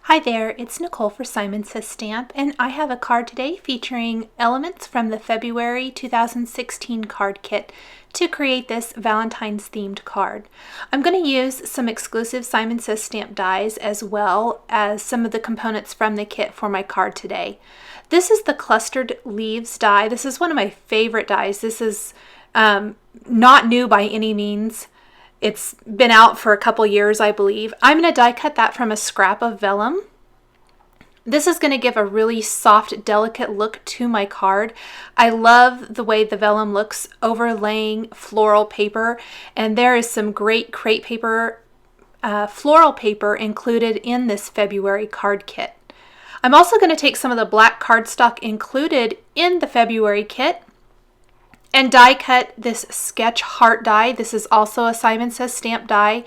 Hi there, it's Nicole for Simon Says Stamp, and I have a card today featuring elements from the February 2016 card kit to create this Valentine's themed card. I'm going to use some exclusive Simon Says Stamp dies as well as some of the components from the kit for my card today. This is the clustered leaves die. This is one of my favorite dies. This is not new by any means. It's been out for a couple years, I believe. I'm going to die cut that from a scrap of vellum. This is going to give a really soft, delicate look to my card. I love the way the vellum looks overlaying floral paper, and there is some great crepe paper, floral paper included in this February card kit. I'm also going to take some of the black cardstock included in the February kit and die cut this sketch heart die. This is also a Simon Says Stamp die.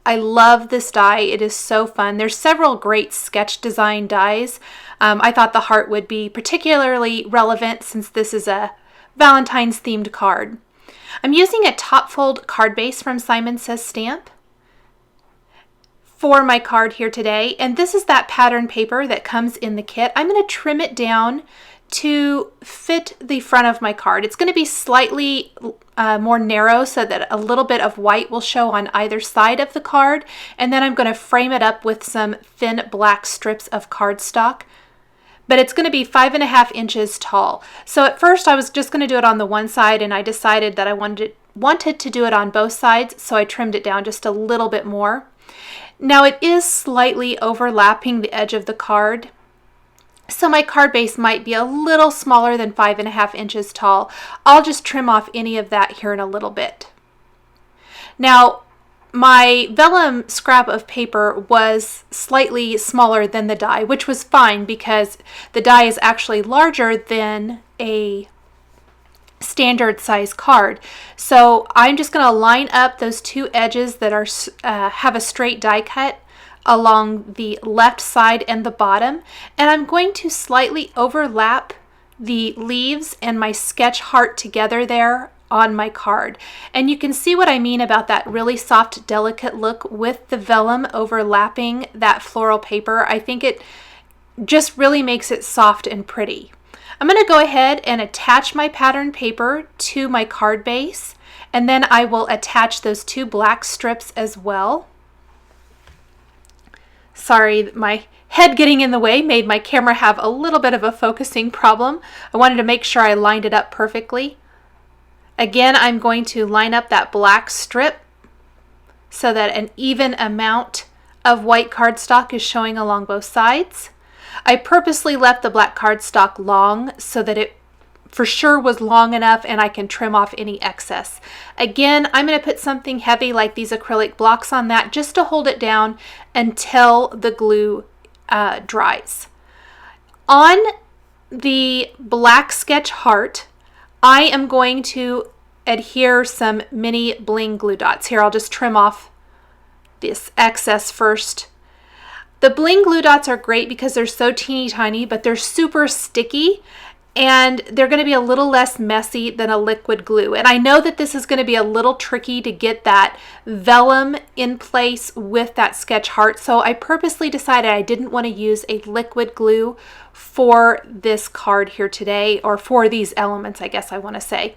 I love this die. It is so fun. There's several great sketch design dies. I thought the heart would be particularly relevant since this is a Valentine's themed card. I'm using a top fold card base from Simon Says Stamp for my card here today, and this is that pattern paper that comes in the kit. I'm going to trim it down to fit the front of my card. It's going to be slightly more narrow so that a little bit of white will show on either side of the card, and then I'm going to frame it up with some thin black strips of cardstock. But it's going to be 5.5 inches tall. So at first I was just going to do it on the one side, and I decided that I wanted to do it on both sides, so I trimmed it down just a little bit more. Now it is slightly overlapping the edge of the card, so my card base might be a little smaller than 5.5 inches tall. I'll just trim off any of that here in a little bit. Now, my vellum scrap of paper was slightly smaller than the die, which was fine because the die is actually larger than a standard size card. So I'm just going to line up those two edges that are have a straight die cut along the left side and the bottom, and I'm going to slightly overlap the leaves and my sketch heart together there on my card. And you can see what I mean about that really soft, delicate look with the vellum overlapping that floral paper. I think it just really makes it soft and pretty. I'm going to go ahead and attach my pattern paper to my card base, and then I will attach those two black strips as well. Sorry, my head getting in the way made my camera have a little bit of a focusing problem. I wanted to make sure I lined it up perfectly. Again, I'm going to line up that black strip so that an even amount of white cardstock is showing along both sides. I purposely left the black cardstock long so that it for sure was long enough and I can trim off any excess. Again, I'm going to put something heavy like these acrylic blocks on that just to hold it down until the glue dries. On the black sketch heart, I am going to adhere some mini bling glue dots. Here, I'll just trim off this excess first. The bling glue dots are great because they're so teeny tiny, but they're super sticky, and they're going to be a little less messy than a liquid glue. And I know that this is going to be a little tricky to get that vellum in place with that sketch heart, so I purposely decided I didn't want to use a liquid glue for this card here today, or for these elements, I guess I want to say.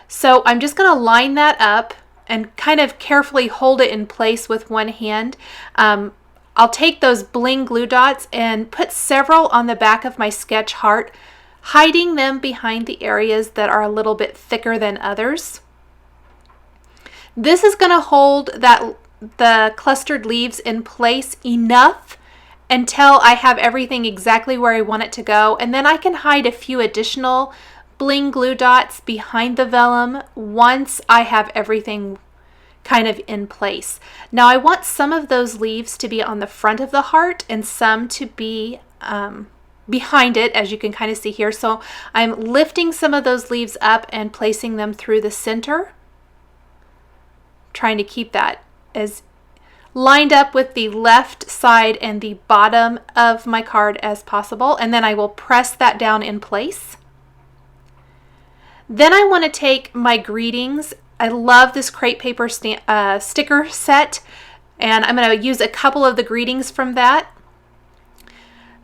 So I'm just going to line that up and kind of carefully hold it in place with one hand. I'll take those bling glue dots and put several on the back of my sketch heart, hiding them behind the areas that are a little bit thicker than others. This is going to hold the clustered leaves in place enough until I have everything exactly where I want it to go, and then I can hide a few additional bling glue dots behind the vellum once I have everything kind of in place. Now I want some of those leaves to be on the front of the heart and some to be behind it, as you can kind of see here. So I'm lifting some of those leaves up and placing them through the center, trying to keep that as lined up with the left side and the bottom of my card as possible, and then I will press that down in place. Then I want to take my greetings. I love this crepe paper sticker set, and I'm going to use a couple of the greetings from that.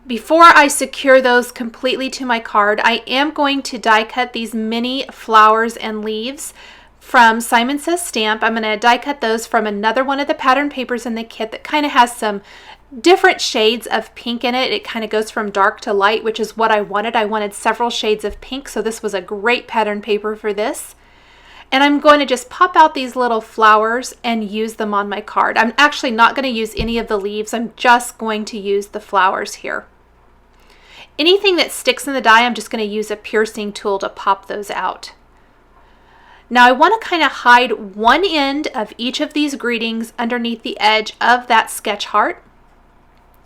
Before I secure those completely to my card, I am going to die cut these mini flowers and leaves from Simon Says Stamp. I'm going to die cut those from another one of the pattern papers in the kit that kind of has some different shades of pink in it. It kind of goes from dark to light, which is what I wanted. I wanted several shades of pink, so this was a great pattern paper for this. And I'm going to just pop out these little flowers and use them on my card. I'm actually not going to use any of the leaves. I'm just going to use the flowers here. Anything that sticks in the die, I'm just going to use a piercing tool to pop those out. Now I want to kind of hide one end of each of these greetings underneath the edge of that sketch heart.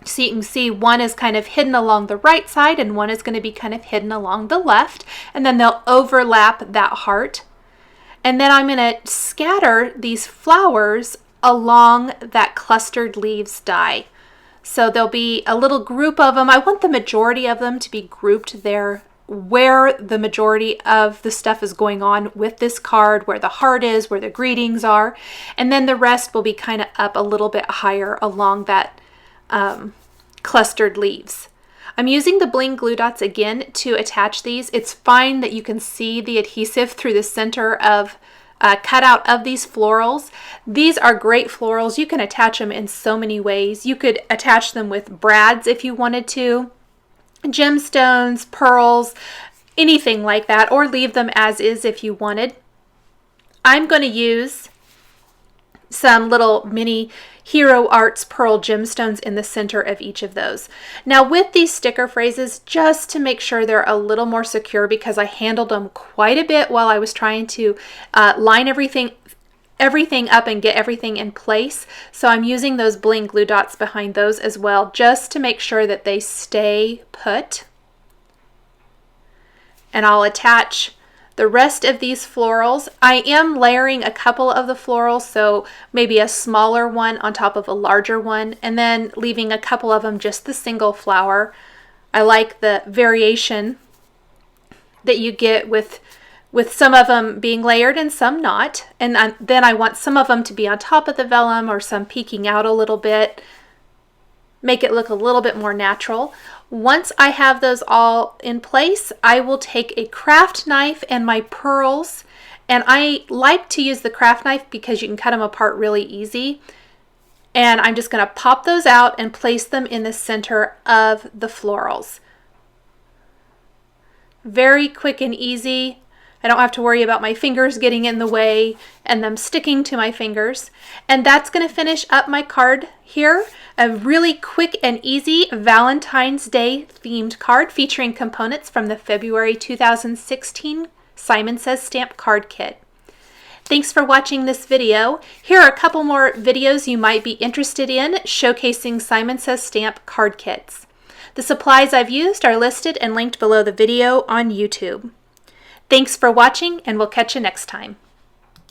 So you can see one is kind of hidden along the right side and one is going to be kind of hidden along the left, and then they'll overlap that heart. And then I'm going to scatter these flowers along that clustered leaves die. So there'll be a little group of them. I want the majority of them to be grouped there where the majority of the stuff is going on with this card, where the heart is, where the greetings are. And then the rest will be kind of up a little bit higher along that clustered leaves. I'm using the bling glue dots again to attach these. It's fine that you can see the adhesive through the center of cutout of these florals. These are great florals. You can attach them in so many ways. You could attach them with brads if you wanted to, gemstones, pearls, anything like that, or leave them as is if you wanted. I'm going to use some little mini Hero Arts pearl gemstones in the center of each of those. Now with these sticker phrases, just to make sure they're a little more secure, because I handled them quite a bit while I was trying to line everything up and get everything in place. So I'm using those bling glue dots behind those as well, just to make sure that they stay put. And I'll attach the rest of these florals. I am layering a couple of the florals, so maybe a smaller one on top of a larger one, and then leaving a couple of them just the single flower. I like the variation that you get with some of them being layered and some not. And then I want some of them to be on top of the vellum or some peeking out a little bit, make it look a little bit more natural. Once I have those all in place, I will take a craft knife and my pearls, and I like to use the craft knife because you can cut them apart really easy. And I'm just going to pop those out and place them in the center of the florals. Very quick and easy. I don't have to worry about my fingers getting in the way and them sticking to my fingers. And that's going to finish up my card here. A really quick and easy Valentine's Day themed card featuring components from the February 2016 Simon Says Stamp card kit. Thanks for watching this video. Here are a couple more videos you might be interested in showcasing Simon Says Stamp card kits. The supplies I've used are listed and linked below the video on YouTube. Thanks for watching, and we'll catch you next time.